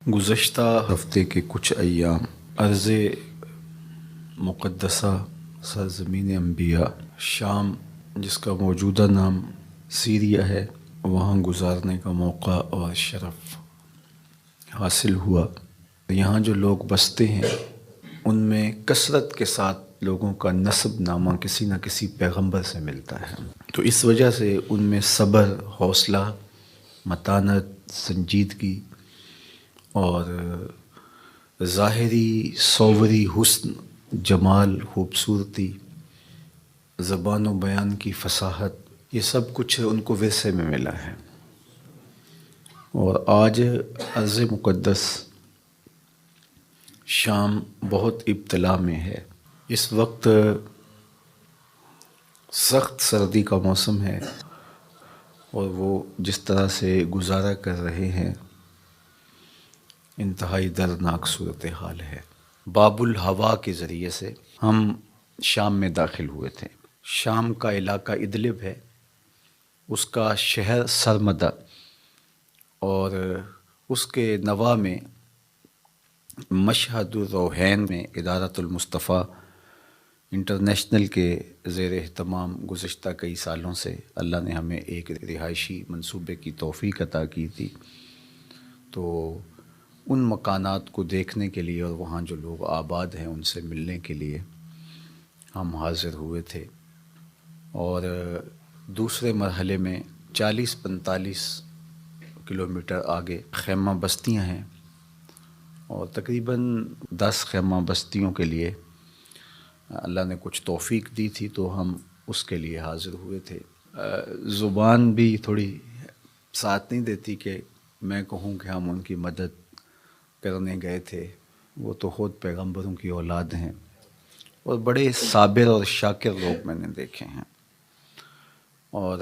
گزشتہ ہفتے کے کچھ ایام ارض مقدسہ سرزمین انبیاء شام، جس کا موجودہ نام سیریا ہے، وہاں گزارنے کا موقع اور شرف حاصل ہوا۔ یہاں جو لوگ بستے ہیں ان میں کثرت کے ساتھ لوگوں کا نسب نامہ کسی نہ کسی پیغمبر سے ملتا ہے، تو اس وجہ سے ان میں صبر، حوصلہ، متانت، سنجیدگی اور ظاہری صوری حسن، جمال، خوبصورتی، زبان و بیان کی فصاحت، یہ سب کچھ ان کو ورثے میں ملا ہے۔ اور آج ارض مقدس شام بہت ابتلا میں ہے۔ اس وقت سخت سردی کا موسم ہے اور وہ جس طرح سے گزارا کر رہے ہیں انتہائی دردناک صورتحال ہے۔ باب الہوا کے ذریعے سے ہم شام میں داخل ہوئے تھے۔ شام کا علاقہ ادلب ہے، اس کا شہر سرمدہ اور اس کے نواح میں مشہد الروحین میں ادارۃ المصطفیٰ انٹرنیشنل کے زیر اہتمام گزشتہ کئی سالوں سے اللہ نے ہمیں ایک رہائشی منصوبے کی توفیق عطا کی تھی، تو ان مکانات کو دیکھنے کے لیے اور وہاں جو لوگ آباد ہیں ان سے ملنے کے لیے ہم حاضر ہوئے تھے۔ اور دوسرے مرحلے میں 40-45 کلومیٹر آگے خیمہ بستیاں ہیں، اور تقریباً 10 خیمہ بستیوں کے لیے اللہ نے کچھ توفیق دی تھی، تو ہم اس کے لیے حاضر ہوئے تھے۔ زبان بھی تھوڑی ساتھ نہیں دیتی کہ میں کہوں کہ ہم ان کی مدد کرنے گئے تھے، وہ تو خود پیغمبروں کی اولاد ہیں اور بڑے صابر اور شاکر لوگ میں نے دیکھے ہیں، اور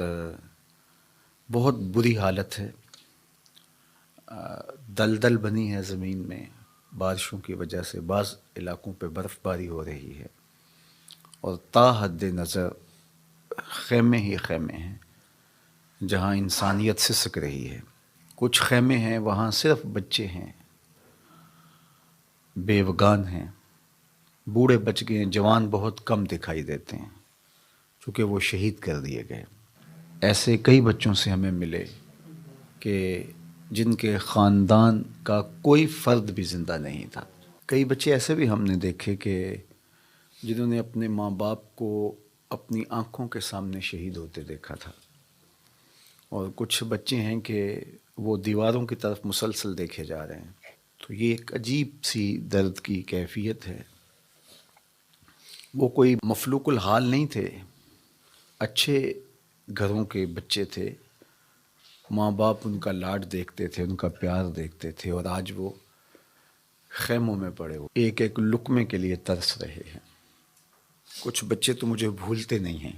بہت بری حالت ہے۔ دلدل بنی ہے زمین میں بارشوں کی وجہ سے، بعض علاقوں پہ برف باری ہو رہی ہے، اور تا حد نظر خیمے ہی خیمے ہیں جہاں انسانیت سسک رہی ہے۔ کچھ خیمے ہیں وہاں صرف بچے ہیں، بیوگان ہیں، بوڑھے بچ گئے ہیں، جوان بہت کم دکھائی دیتے ہیں چونکہ وہ شہید کر دیے گئے۔ ایسے کئی بچوں سے ہمیں ملے کہ جن کے خاندان کا کوئی فرد بھی زندہ نہیں تھا۔ کئی بچے ایسے بھی ہم نے دیکھے کہ جنہوں نے اپنے ماں باپ کو اپنی آنکھوں کے سامنے شہید ہوتے دیکھا تھا، اور کچھ بچے ہیں کہ وہ دیواروں کی طرف مسلسل دیکھے جا رہے ہیں۔ تو یہ ایک عجیب سی درد کی کیفیت ہے۔ وہ کوئی مفلوق الحال نہیں تھے، اچھے گھروں کے بچے تھے، ماں باپ ان کا لاڈ دیکھتے تھے، ان کا پیار دیکھتے تھے، اور آج وہ خیموں میں پڑے ہوئے ایک ایک لقمے کے لیے ترس رہے ہیں۔ کچھ بچے تو مجھے بھولتے نہیں ہیں۔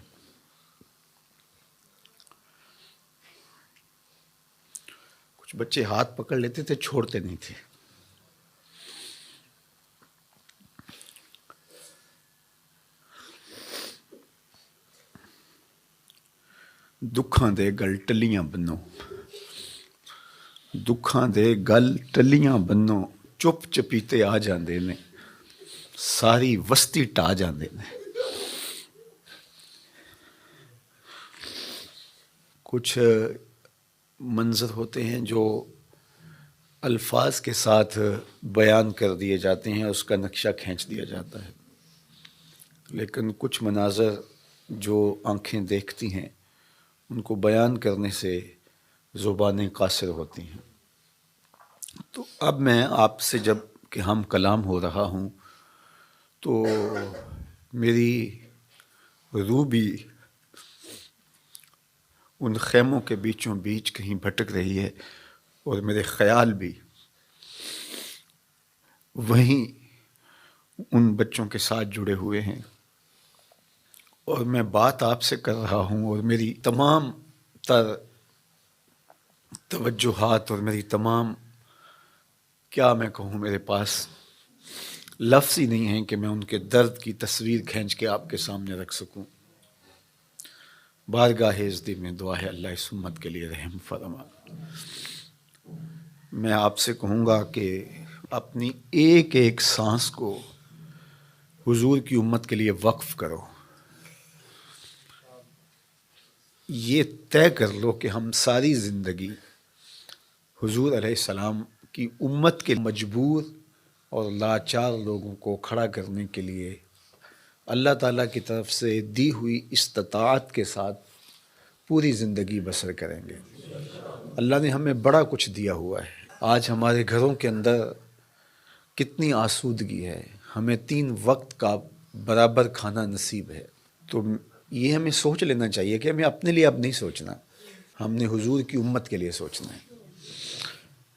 کچھ بچے ہاتھ پکڑ لیتے تھے، چھوڑتے نہیں تھے۔ دکھاں دے گل ٹلیاں بنو، دکھاں دے گل ٹلیاں بنو، چپ چپیتے آ جاندے نے، ساری وستی ٹا جاندے نے۔ کچھ منظر ہوتے ہیں جو الفاظ کے ساتھ بیان کر دیے جاتے ہیں، اس کا نقشہ کھینچ دیا جاتا ہے، لیکن کچھ مناظر جو آنکھیں دیکھتی ہیں ان کو بیان کرنے سے زبانیں قاصر ہوتی ہیں۔ تو اب میں آپ سے جب کہ ہم کلام ہو رہا ہوں تو میری روح بھی ان خیموں کے بیچوں بیچ کہیں بھٹک رہی ہے، اور میرے خیال بھی وہیں ان بچوں کے ساتھ جڑے ہوئے ہیں، اور میں بات آپ سے کر رہا ہوں، اور میری تمام تر توجہات اور میری تمام، کیا میں کہوں، میرے پاس لفظ ہی نہیں ہیں کہ میں ان کے درد کی تصویر کھینچ کے آپ کے سامنے رکھ سکوں۔ بارگاہ عزت میں دعا ہے اللہ اس امت کے لیے رحم فرما۔ میں آپ سے کہوں گا کہ اپنی ایک ایک سانس کو حضور کی امت کے لیے وقف کرو. یہ طے کر لو کہ ہم ساری زندگی حضور علیہ السلام کی امت کے مجبور اور لاچار لوگوں کو کھڑا کرنے کے لیے اللہ تعالیٰ کی طرف سے دی ہوئی استطاعت کے ساتھ پوری زندگی بسر کریں گے. اللہ نے ہمیں بڑا کچھ دیا ہوا ہے. آج ہمارے گھروں کے اندر کتنی آسودگی ہے. ہمیں 3 وقت کا برابر کھانا نصیب ہے. تو یہ ہمیں سوچ لینا چاہیے کہ ہمیں اپنے لیے اب نہیں سوچنا، ہم نے حضور کی امت کے لیے سوچنا ہے.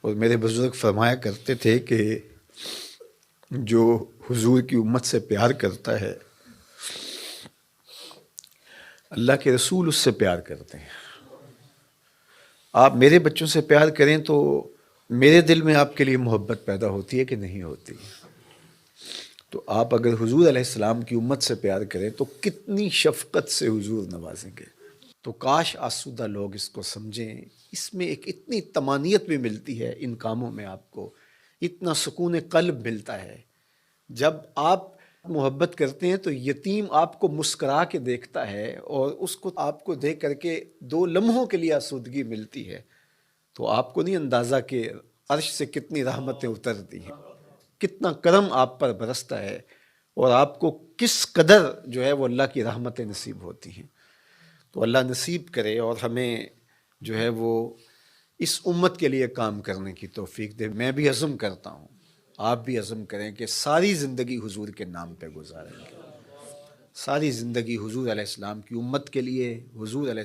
اور میرے بزرگ فرمایا کرتے تھے کہ جو حضور کی امت سے پیار کرتا ہے اللہ کے رسول اس سے پیار کرتے ہیں. آپ میرے بچوں سے پیار کریں تو میرے دل میں آپ کے لیے محبت پیدا ہوتی ہے کہ نہیں ہوتی؟ تو آپ اگر حضور علیہ السلام کی امت سے پیار کریں تو کتنی شفقت سے حضور نوازیں گے. تو کاش آسودہ لوگ اس کو سمجھیں. اس میں ایک اتنی طمانینت بھی ملتی ہے ان کاموں میں، آپ کو اتنا سکون قلب ملتا ہے. جب آپ محبت کرتے ہیں تو یتیم آپ کو مسکرا کے دیکھتا ہے اور اس کو آپ کو دیکھ کر کے 2 لمحوں کے لیے آسودگی ملتی ہے. تو آپ کو نہیں اندازہ کہ عرش سے کتنی رحمتیں اترتی ہیں، کتنا کرم آپ پر برستا ہے اور آپ کو کس قدر جو ہے وہ اللہ کی رحمتیں نصیب ہوتی ہیں. تو اللہ نصیب کرے اور ہمیں جو ہے وہ اس امت کے لیے کام کرنے کی توفیق دے. میں بھی عزم کرتا ہوں، آپ بھی عزم کریں کہ ساری زندگی حضور کے نام پہ گزاریں گے. ساری زندگی حضور علیہ السلام کی امت کے لیے، حضور علیہ